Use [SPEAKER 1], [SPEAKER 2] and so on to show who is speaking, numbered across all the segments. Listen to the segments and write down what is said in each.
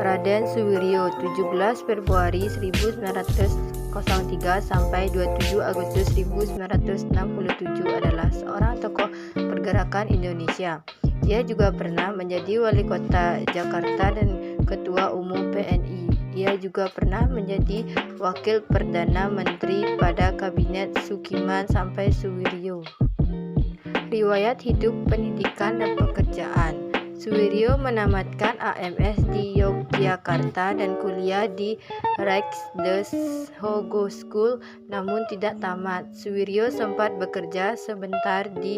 [SPEAKER 1] Raden Suwiryo 17 Februari 1903 sampai 27 Agustus 1967 adalah seorang tokoh pergerakan Indonesia. Ia juga pernah menjadi wali kota Jakarta dan ketua umum PNI. Ia juga pernah menjadi wakil perdana menteri pada kabinet Sukiman sampai Suwiryo. Riwayat hidup, pendidikan, dan pekerjaan. Suwiryo menamatkan AMS di Yogyakarta dan kuliah di Rijkshogeschool, namun tidak tamat. Suwiryo sempat bekerja sebentar di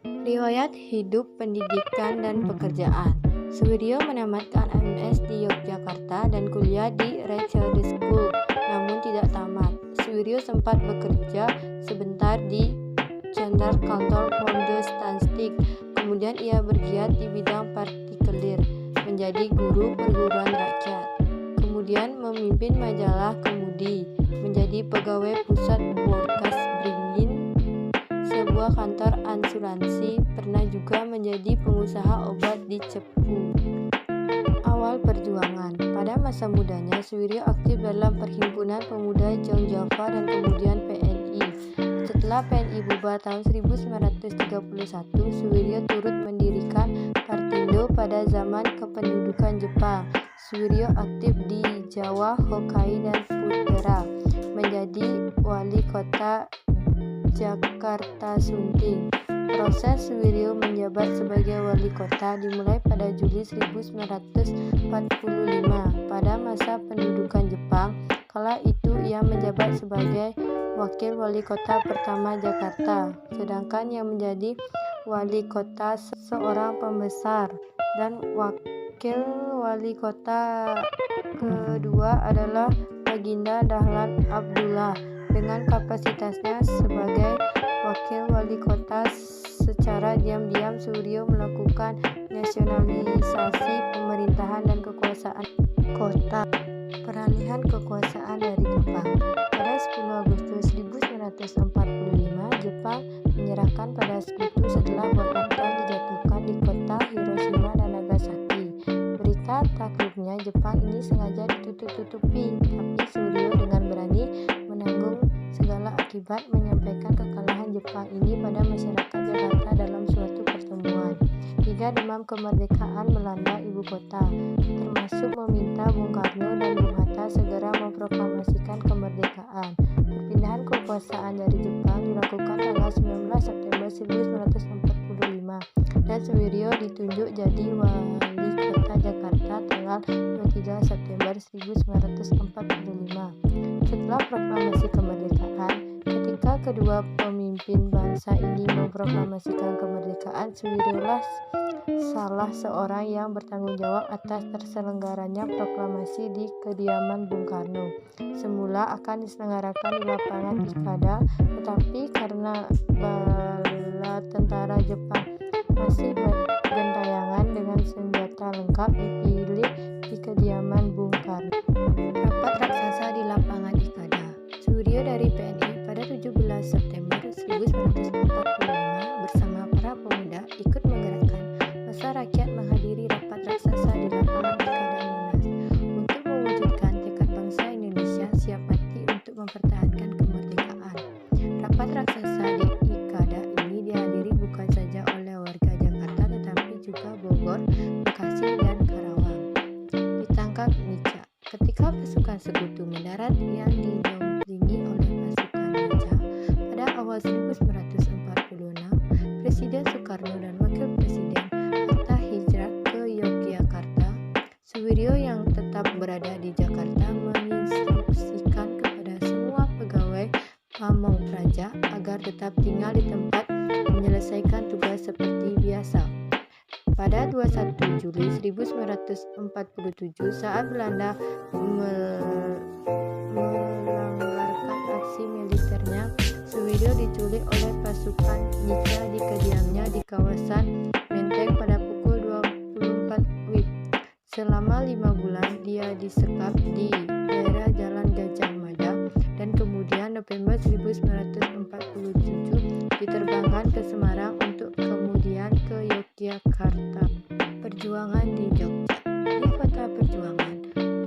[SPEAKER 1] riwayat hidup, pendidikan, dan pekerjaan. Suwiryo menamatkan AMS di Yogyakarta dan kuliah di Rijkshogeschool, namun tidak tamat. Suwiryo sempat bekerja sebentar di Kantor Mode Statistik. Kemudian ia bergiat di bidang partikelir, menjadi guru perguruan rakyat. Kemudian memimpin majalah Kemudi, menjadi pegawai pusat Broadcast Beringin, sebuah kantor asuransi, pernah juga menjadi pengusaha obat di Cepu. Awal perjuangan. Pada masa mudanya, Suwiryo aktif dalam Perhimpunan Pemuda Jongjava dan kemudian PNI. Setelah PNI bubar tahun 1931, Suwiryo turut mendirikan Partindo pada zaman kependudukan Jepang. Suwiryo aktif di Jawa, Hokkaido, dan Putera, menjadi wali kota Jakarta Sunting. Proses Suwiryo menjabat sebagai wali kota dimulai pada Juli 1945 pada masa pendudukan Jepang. Kala itu ia menjabat sebagai wakil wali kota pertama Jakarta, sedangkan yang menjadi wali kota seorang pembesar, dan wakil wali kota kedua adalah Baginda Dahlan Abdullah. Dengan kapasitasnya sebagai wakil wali kota, secara diam-diam Suwiryo melakukan nasionalisasi pemerintahan dan kekuasaan kota, peralihan kekuasaan dari Jepang. Pada 10 Agustus 1945, Jepang menyerahkan pada Sekutu setelah bom atom dijatuhkan di kota Hiroshima dan Nagasaki. Berita takluknya Jepang ini sengaja ditutup-tutupi, tapi Suwiryo dengan berani menanggung segala akibat menyampaikan kekalahan Jepang ini pada masyarakat Jakarta dalam suatu pertemuan. Hingga demam kemerdekaan melanda ibu kota, termasuk meminta Bung Karno dan Bung Hatta segera memproklamasikan kemerdekaan. Perpindahan kekuasaan dari Jepang dilakukan tanggal 19 September 1945 dan Suwiryo ditunjuk jadi wali kota Jakarta tanggal 23 September 1945. Setelah proklamasi kemerdekaan, ketika kedua pemimpin bangsa ini memproklamasikan kemerdekaan, Suwiryolah salah seorang yang bertanggung jawab atas terselenggaranya proklamasi di kediaman Bung Karno. Semula akan diselenggarakan di lapangan Ikada, tetapi karena bala tentara Jepang masih bergentayangan dengan senjata lengkap, dipilih di kediaman Bung Karno. Rapat raksasa di lapangan Ikada. Suwiryo dari PNI pada 17 September 1945 bersama para pemuda ikut menggerakkan massa rakyat menghadiri rapat raksasa di lapangan Ikada Monas untuk mewujudkan tekad bangsa Indonesia siap mati untuk mempertahankan kemerdekaan. Rapat raksasa di Ikada ini dihadiri bukan saja oleh warga Jakarta tetapi juga Bogor, Bekasi, dan Karawang. Ditangkap Nica. Ketika pasukan Sekutu mendarat yang didampingi oleh pasukan Nica pada awal 1946, Presiden Soekarno dan Wakil Presiden Hatta hijrah ke Yogyakarta. Suwiryo yang tetap berada di Jakarta menginstruksikan kepada semua pegawai Pamong Praja agar tetap tinggal di tempat menyelesaikan tugas seperti biasa. Pada 21 Juli 1947, saat Belanda melanggarkan aksi militernya, Suwiryo diculik oleh pasukan Nica di kediamannya di kawasan Menteng pada pukul 24 WIB. Selama 5 bulan dia disekap di daerah Jalan Gajah Mada dan kemudian November 1947 diterbangkan ke Semarang untuk kemudian ke Yogyakarta. Perjuangan di Jogja. Wali Kota Perjuangan.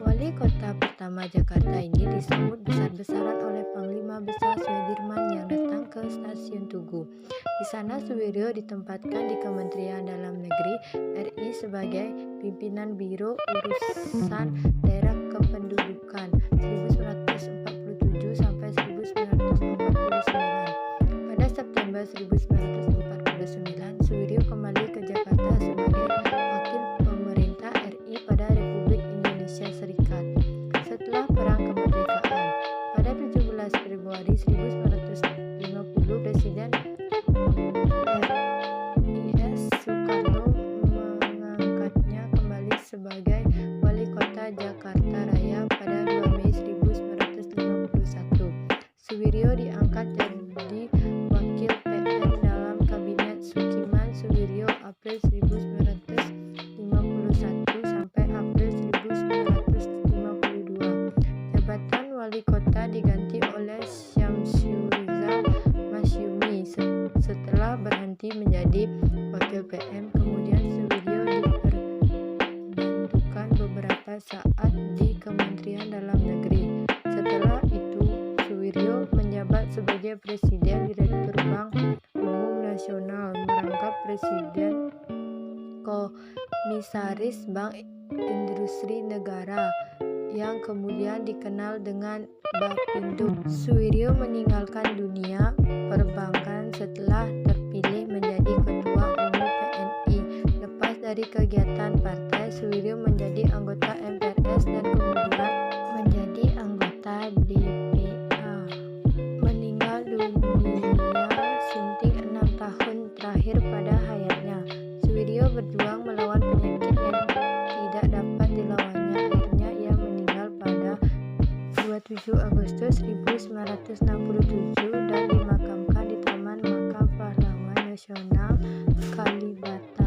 [SPEAKER 1] Wali Kota pertama Jakarta ini disambut besar-besaran oleh Panglima Besar Sudirman yang datang ke Stasiun Tugu. Di sana Suwiryo ditempatkan di Kementerian Dalam Negeri RI sebagai pimpinan Biro Urusan Daerah Kependudukan 1947 sampai 1949. Pada September 1949, Suwiryo kembali ke Jakarta sebagai wakil pemerintah RI pada Republik Indonesia Serikat. Setelah Perang Kemerdekaan, pada 17 Februari 1950, Presiden RIS Soekarno mengangkatnya kembali sebagai Wali Kota Jakarta Raya pada 2 Mei 1951. Suwiryo diangkat jadi Wakil PM dalam Kabinet Sukiman Suwiryo April 1951 sampai April 1952. Jabatan Wali Kota diganti oleh Syamsurizal Masyumi setelah berhenti menjadi Wakil PM. Kemudian Suwiryo diperbantukan beberapa saat di Kementerian Dalam Negeri. Setelah itu Suwiryo menjabat sebagai Presiden Direktur Bank Umum Nasional, merangkap Presiden Komisaris Bank Industri Negara yang kemudian dikenal dengan Bapinduk. Suwiryo meninggalkan dunia perbankan setelah terpilih menjadi Ketua Umum PNI. Lepas dari kegiatan partai, Suwiryo menjadi anggota MPRS dan kemudian menjadi anggota DPA. Meninggal dunia suntik 6 tahun terakhir pada hayatnya. Suwiryo berjuang melawan penyakit yang tidak dapat dilawannya. Akhirnya ia meninggal pada 27 Agustus 1967 dan dimakamkan di Taman Makam Pahlawan Nasional Kalibata.